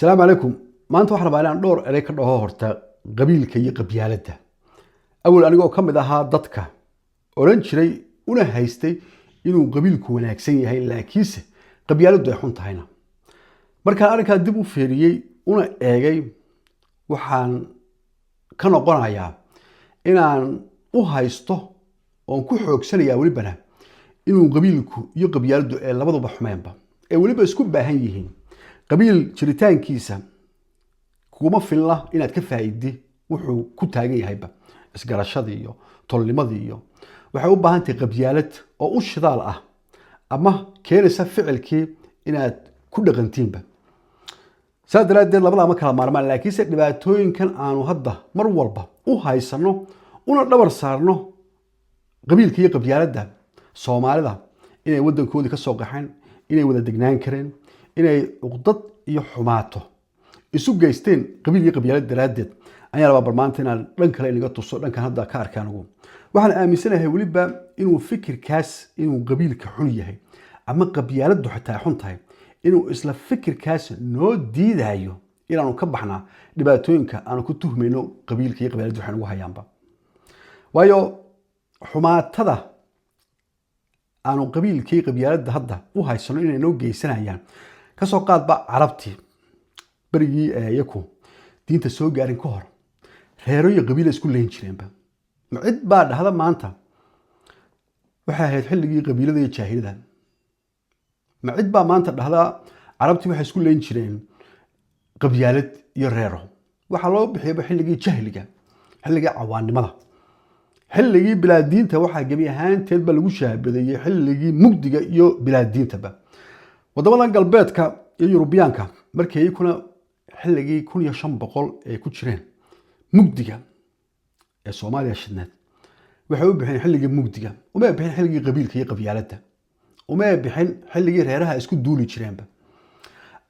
السلام عليكم. ما أنت واحد بعدين دور عليك إنه هورتا قبيل كي قبيلته. أول أنا جو كم ده ها ضدك أورنجري ونا هايستي إنه قبيل كونك سيء هاي لاكيسه قبيلة ده يحون هنا. مركا أنا كدبوا فيري ونا أجي وحن كانوا قناعيا إن أنا وهايسته وانكو سنة يا ولي بنا إنه قبيلكو يقبيلة ده لبضو بحمام با. ولي بسكوب بهايهين قبيل شريتان كيسة kuma filla inaad ka faa'iidi wuxuu ku taagan yahay ba isgarashada iyo tolnimada iyo waxay u baahan tahay qabyaalad oo u shidaal ah ama keenaysa ficilkii inaad ku dhaqantiinba saadaradeed labada ma kala maarmaan laakiinse dhibaatooyinkan aanu hadda mar walba u haysano una dhabar saarno qabiilka iyo qabyaaladda Soomaalida inay wadankoodii ka soo qaxeen inay wada degnaan kareen inay uqdad iyo xumaato isu geysteen qabiil iyo qabyaalad daraadeed ayaa laba barmaanta inaan dhan kale inaga tuso dhankan hadda ka arkaan ugu waxaan aaminsanahay waliba inuu fikirkaas inuu qabiilka xun yahay ama qabyaaladu xitaa xun tahay inuu isla fikirkaas noo diidayo inaanu ka baxnaa dhibaatooyinka aanu ku tuhmayno qabiilka iyo qabyaaladu waxaan ugu hayaanba waayo xumaatada aanu qabiilka iyo qabyaaladda hadda u haysano inay noo geysanayaan ka soo qaadba carabtii بريء يكون دين تسوق قارن كهر هيروي قبيلة سكول لين شريمبا معد بعد هذا ما أنت وحاهد حلقي قبيلة ذي تشاهد ذا معد بعد ما أنت هذا عربتي وحاهد سكول لين شرين قبيلة يريرهم وحلو بحيب حلقي تشاهلقا حلقي عوان ماذا حلقي بلاد دين توحى جميع هان تلبى الوشة بدي حلقي مقدقة يو بلاد دين تبا وضمنا قلباتك يوروبيانكا مركي يكون xilligii 1500 ay ku jireen mugdiga ee Soomaaliya shidneed waxay u bixin xilligii mugdiga uma bixin xilligii qabiilka iyo qabyaaladda uma bixin xilligii reeraha isku duuli jireenba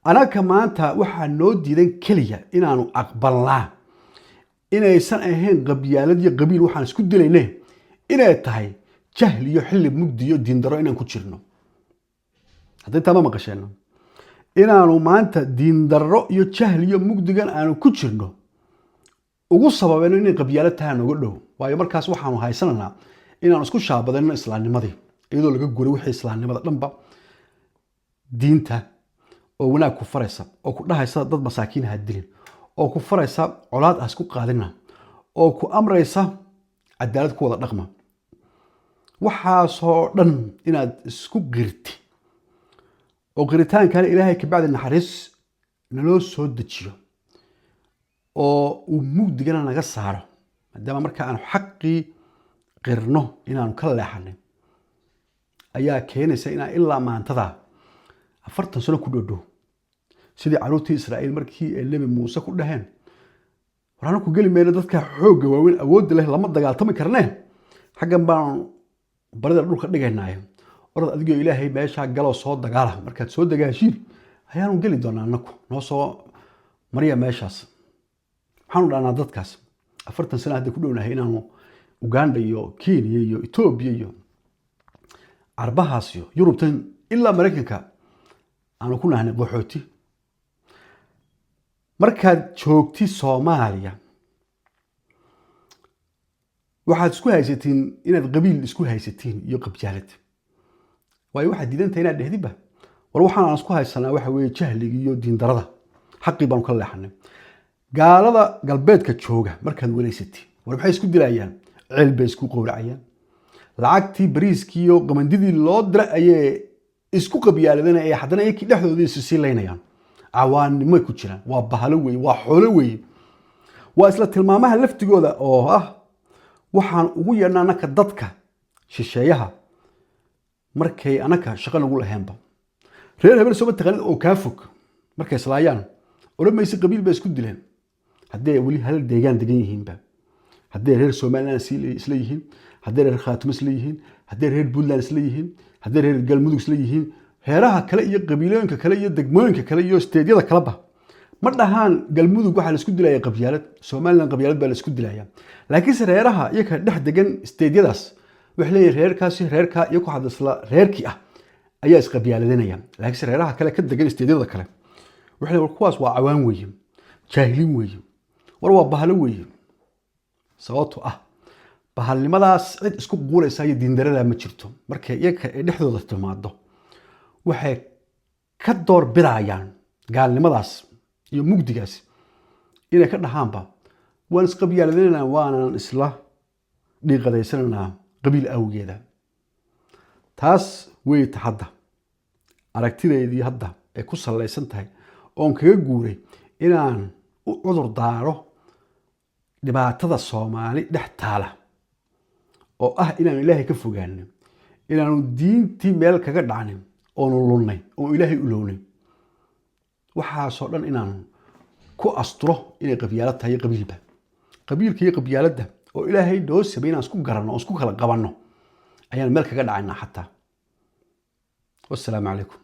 anaka maanta waxa noo diidan kaliya inaanu aqbalnaa inaysan ahayn qabyaalad iyo qabiil waxaan isku dilaynay inay tahay jahli iyo xilli mugdi iyo diin daro inaan ku jirno haddii tama maqasheen inaanu maanta diin darro iyo jahli iyo mugdigan aanu ku jirno ugu sababayno inay qabyaalad tahay nooga dhow waayo markaas waxaanu haysananaa inaanu isku shaabadayno islaamnimadii iyadoo laga guuray wixii islaamnimada dhanba diinta oo wanaag ku faraysa oo ku dhahaysa dad masaakiin ha dilin oo ku faraysa colaad ah isku qaadina oo ku amraysa cadaalad ku wada dhaqma waxaasoo dhan inaad isku girti oo qiritaan kale ilaahay ka bacdi naxariis naloo soo dejiyo oo uu mugdigana naga saaro maadaama marka aan xaqii qirno inaanu ka leexanay ayaa keenaysa inaan ilaa maantada 40 sano ku dhow sidii caruurtii Israa'iil markii ay Nabi Muuse ku dhaheen warana ku gali meena dadka xoog waaweyn awood leh lama dagaaltami karnaa xagan baan barada dhulka dhigaynaa orad adigoo ilaahay meesha galo soo dagaala markaad soo dagaashiin ayaanu gali doonaa anaku noo soo mariya meeshaas waxaanu dhaanaa dadkaas 40 sano hadda ku dhownahay inaanu Uganda iyo Kenya iyo Ethiopia iyo Arbahaas iyo Yurubtan ilaa Mareykanka aanu ku nahnay qaxooti markaad joogti Soomaaliya waxaad isku haysatiin inaad qabiil isku haysatiin iyo qabyaalad way waxa diidanta inaad dhehdiba war waxaan aan isku haysanaa waxa weeye jahliga iyo diin darada xaqi baan ka leexanay gaalada galbeedka jooga markaad waleysatay war maxay isku dilayaan cilbe isku qowracayaan lacagtii bariiskii iyo qamandidii loo diray ayay isku qabyaaladeen ay haddana ay dhexdooda isu leynayaan awaanimo ku jiraan waa bahalo weey waa xoolo weey waa isla tilmaamaha laftigooda oo ah waxaan ugu yeernaa naka dadka shisheeyaha markay anaka shaqo lagu lahaynba reer hebel soo taqaan oo ka fog markay islaayaan oromaysi qabiil ba isku dileen haddii wali hal deegaan degan yihiinba haddii reer Soomaaliland isla yihiin haddii reer Khaatimo isla yihiin haddii reer Puntland isla yihiin haddii reer Galmudug isla yihiin heeraha kale iyo qabiilooyinka kale iyo degmooyinka kale iyo steedyada kale ba ma dhahaan Galmudug waxa la isku dilayaa qabyaalad Soomaaliland qabyaalad baa la isku dilayaa laakiin reeraha iyaga dhex degan steedyadaas وحلي ريركاسي ريركا يكو حدث لا ريركي ayaa isqabyaaladeenaya laakiin reeraha kale ka degan isteedada kale waxay kuwaas waa cawaan weeye jaahiliin weeye war waa bahalo weeye sababtoo ah bahalnimadaas cid isku quuraysa iyo diindarada ma jirto markay iyaga ay dhexdooda timaado waxay ka door bidayaan gaalnimadaas iyo mugdigaas inay ka dhahaanba waan isqabyaaladeenaa waanan isla dhiiqadaysananaa qabiil awgeeda taas way hadda aragtideedii hadda ay ku salaysan tahay oon kaga guuray inaan u cudur daaro dhibaatada Soomaali dhex taala oo ah inaan Ilaahay ka fogaano inaanu diintii meel kaga dhacnin oo lunnay oo Ilaahay u lownay waxa soo dhan inaan ku astro inay qabyaalad tahay qabiilba qabiilka iyo qabyaaladda oo Ilaahay doo sameeyna isku garanno isku kala qabanno ayaan meel kaga dhacayna xataa wassalaamu calaykum